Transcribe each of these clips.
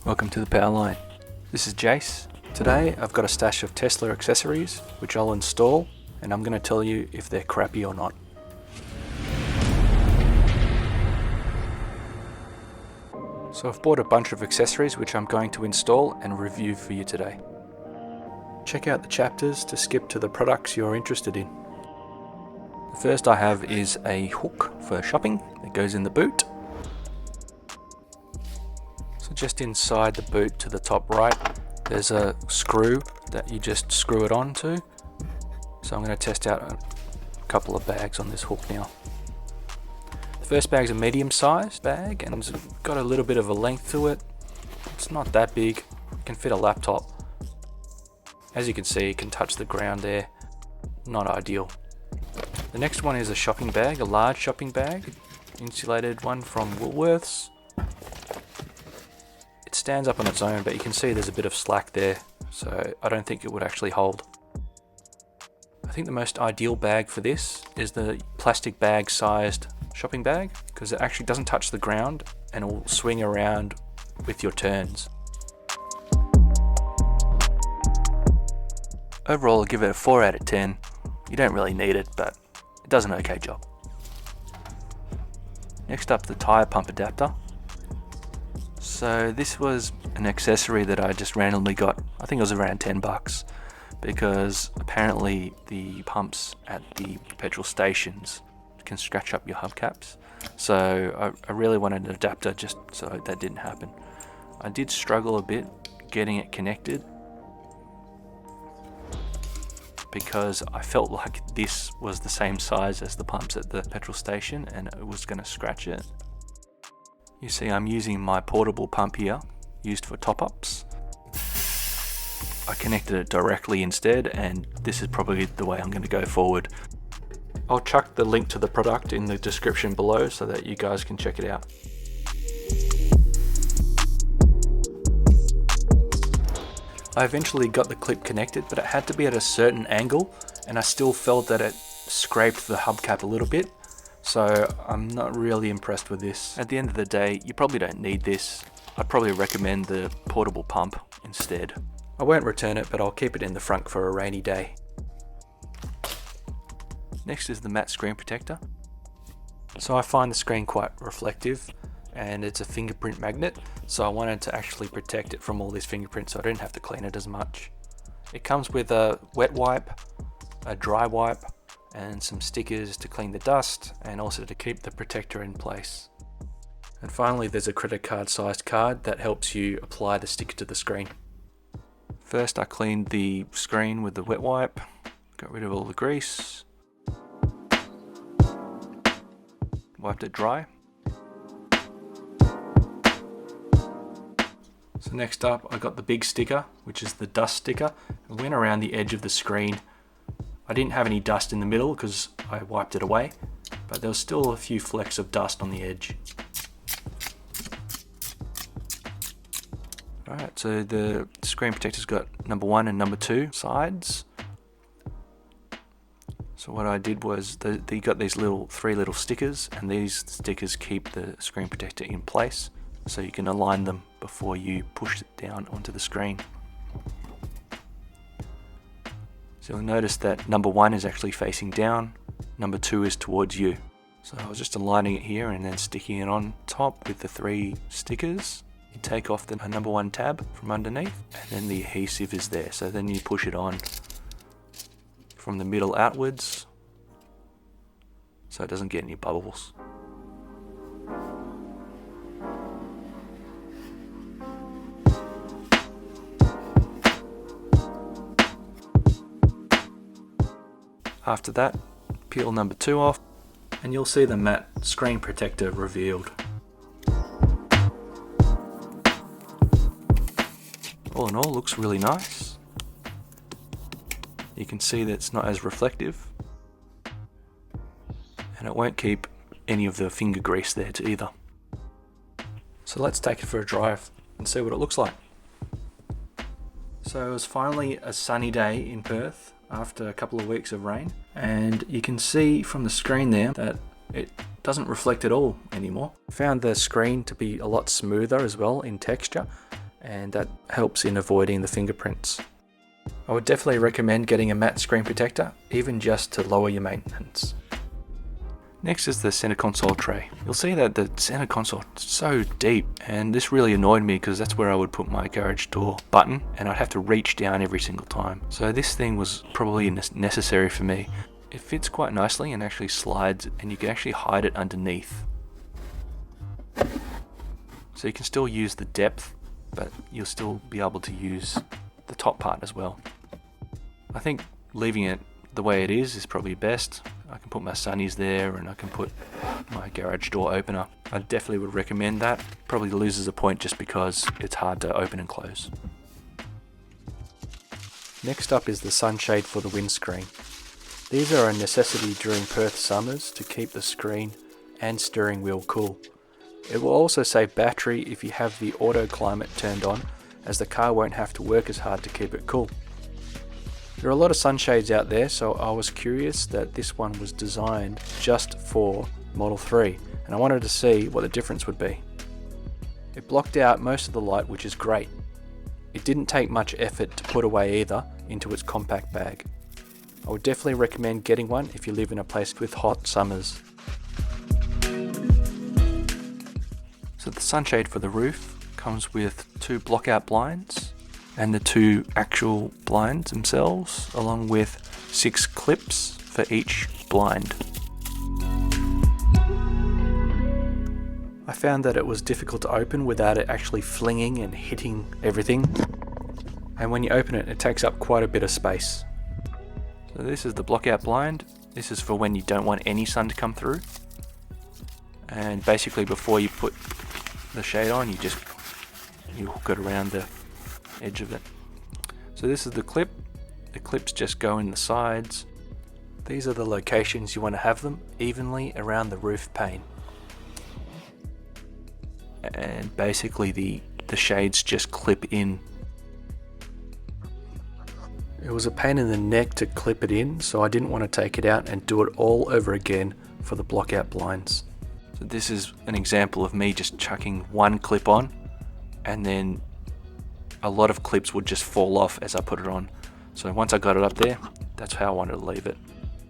Welcome to the POWAH Line. This is Jace. Today I've got a stash of Tesla accessories which I'll install, and I'm going to tell you if they're crappy or not. So I've bought a bunch of accessories which I'm going to install and review for you today. Check out the chapters to skip to the products you're interested in. The first I have is a hook for shopping that goes in the boot. So just inside the boot to the top right, there's a screw that you just screw it onto. So I'm going to test out a couple of bags on this hook now. The first bag is a medium-sized bag and it's got a little bit of a length to it. It's not that big, it can fit a laptop. As you can see, it can touch the ground there. Not ideal. The next one is a shopping bag, a large shopping bag, insulated one from Woolworths. It stands up on its own, but you can see there's a bit of slack there, so I don't think it would actually hold. I think the most ideal bag for this is the plastic bag sized shopping bag, because it actually doesn't touch the ground and it will swing around with your turns. Overall, I'll give it a 4 out of 10. You don't really need it, but it does an okay job. Next up, the tyre pump adapter. So this was an accessory that I just randomly got. I think it was around 10 bucks, because apparently the pumps at the petrol stations can scratch up your hubcaps. So I really wanted an adapter just so that didn't happen. I did struggle a bit getting it connected, because I felt like this was the same size as the pumps at the petrol station and it was going to scratch it. You see, I'm using my portable pump here, used for top-ups. I connected it directly instead, and this is probably the way I'm going to go forward. I'll chuck the link to the product in the description below so that you guys can check it out. I eventually got the clip connected, but it had to be at a certain angle, and I still felt that it scraped the hubcap a little bit. So I'm not really impressed with this. At the end of the day, you probably don't need this. I'd probably recommend the portable pump instead. I won't return it, but I'll keep it in the front for a rainy day. Next is the matte screen protector. So I find the screen quite reflective, and it's a fingerprint magnet, so I wanted to actually protect it from all these fingerprints so I didn't have to clean it as much. It comes with a wet wipe, a dry wipe, and some stickers to clean the dust and also to keep the protector in place. And finally, there's a credit card sized card that helps you apply the sticker to the screen. First, I cleaned the screen with the wet wipe, got rid of all the grease, wiped it dry. So next up, I got the big sticker, which is the dust sticker. I went around the edge of the screen. I didn't have any dust in the middle because I wiped it away, but there was still a few flecks of dust on the edge. Alright, so the screen protector's got number 1 and number 2 sides. So what I did was, they got these three little stickers, and these stickers keep the screen protector in place, so you can align them before you push it down onto the screen. So you'll notice that number 1 is actually facing down, number 2 is towards you. So I was just aligning it here and then sticking it on top with the 3 stickers. You take off the number 1 tab from underneath, and then the adhesive is there. So then you push it on from the middle outwards so it doesn't get any bubbles. After that, peel number 2 off and you'll see the matte screen protector revealed. All in all, looks really nice. You can see that it's not as reflective, and it won't keep any of the finger grease there either. So let's take it for a drive and see what it looks like. So it was finally a sunny day in Perth after a couple of weeks of rain, and you can see from the screen there that it doesn't reflect at all anymore. I found the screen to be a lot smoother as well in texture, and that helps in avoiding the fingerprints. I would definitely recommend getting a matte screen protector, even just to lower your maintenance. Next is the center console tray. You'll see that the center console is so deep, and this really annoyed me because that's where I would put my garage door button and I'd have to reach down every single time. So this thing was probably necessary for me. It fits quite nicely and actually slides, and you can actually hide it underneath. So you can still use the depth, but you'll still be able to use the top part as well. I think leaving it the way it is probably best. I can put my sunnies there and I can put my garage door opener. I definitely would recommend that. Probably loses a point just because it's hard to open and close. Next up is the sunshade for the windscreen. These are a necessity during Perth summers to keep the screen and steering wheel cool. It will also save battery if you have the auto climate turned on, as the car won't have to work as hard to keep it cool. There are a lot of sunshades out there, so I was curious that this one was designed just for Model 3, and I wanted to see what the difference would be. It blocked out most of the light, which is great. It didn't take much effort to put away either into its compact bag. I would definitely recommend getting one if you live in a place with hot summers. So the sunshade for the roof comes with 2 block-out blinds and the 2 actual blinds themselves, along with 6 clips for each blind. I found that it was difficult to open without it actually flinging and hitting everything, and when you open it, it takes up quite a bit of space. So this is the block-out blind. This is for when you don't want any sun to come through, and basically before you put the shade on, you hook it around the edge of it. So this is the clip. The clips just go in the sides. These are the locations you want to have them evenly around the roof pane. And basically the shades just clip in. It was a pain in the neck to clip it in, so I didn't want to take it out and do it all over again for the block-out blinds. So this is an example of me just chucking one clip on, and then a lot of clips would just fall off as I put it on. So once I got it up there, that's how I wanted to leave it.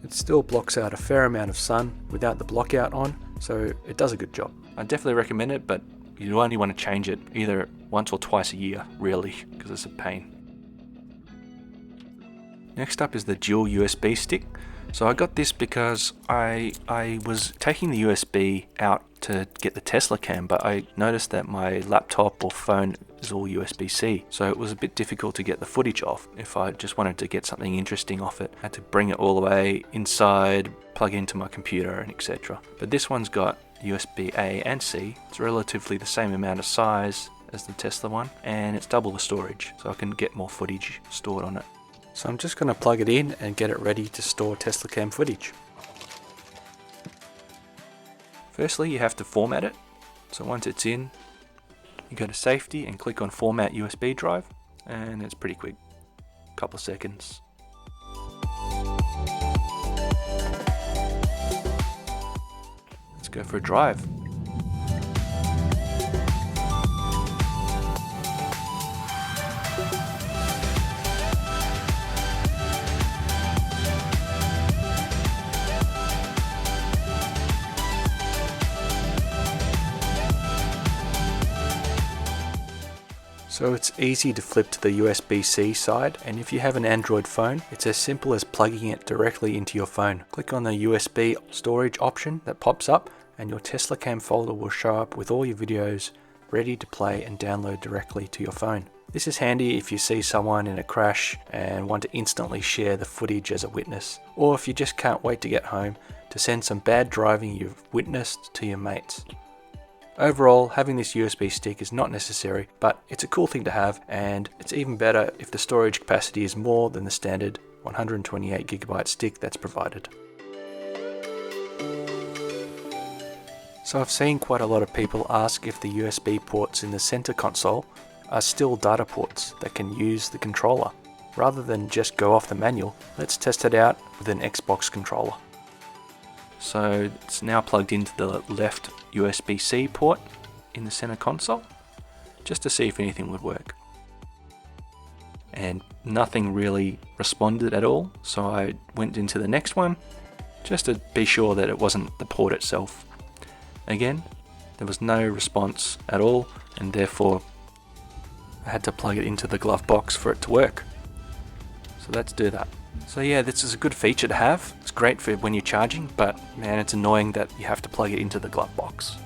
It still blocks out a fair amount of sun without the blockout on, so it does a good job. I definitely recommend it, but you only want to change it either once or twice a year, really, because it's a pain. Next up is the dual USB stick. So I got this because I was taking the USB out to get the TeslaCam, but I noticed that my laptop or phone is all USB-C, so it was a bit difficult to get the footage off if I just wanted to get something interesting off it. I had to bring it all the way inside, plug into my computer, and etc. But this one's got USB-A and C. It's relatively the same amount of size as the Tesla one, and it's double the storage, so I can get more footage stored on it. So I'm just going to plug it in and get it ready to store TeslaCam footage. Firstly, you have to format it. So once it's in, you go to Safety and click on Format USB drive, and it's pretty quick, a couple of seconds. Let's go for a drive. So it's easy to flip to the USB-C side, and if you have an Android phone, it's as simple as plugging it directly into your phone. Click on the USB storage option that pops up, and your TeslaCam folder will show up with all your videos ready to play and download directly to your phone. This is handy if you see someone in a crash and want to instantly share the footage as a witness, or if you just can't wait to get home to send some bad driving you've witnessed to your mates. Overall, having this USB stick is not necessary, but it's a cool thing to have, and it's even better if the storage capacity is more than the standard 128GB stick that's provided. So I've seen quite a lot of people ask if the USB ports in the center console are still data ports that can use the controller. Rather than just go off the manual, let's test it out with an Xbox controller. So it's now plugged into the left USB-C port in the center console, just to see if anything would work. And nothing really responded at all, so I went into the next one just to be sure that it wasn't the port itself. Again, there was no response at all, and therefore I had to plug it into the glove box for it to work. So let's do that. So yeah, this is a good feature to have. It's great for when you're charging, but man, it's annoying that you have to plug it into the glove box.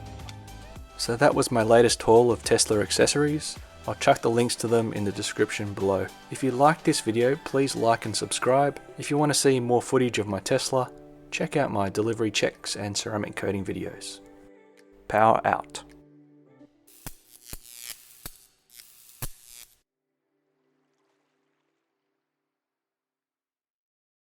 So that was my latest haul of Tesla accessories. I'll chuck the links to them in the description below. If you liked this video, please like and subscribe. If you want to see more footage of my Tesla, check out my delivery checks and ceramic coating videos. Power out.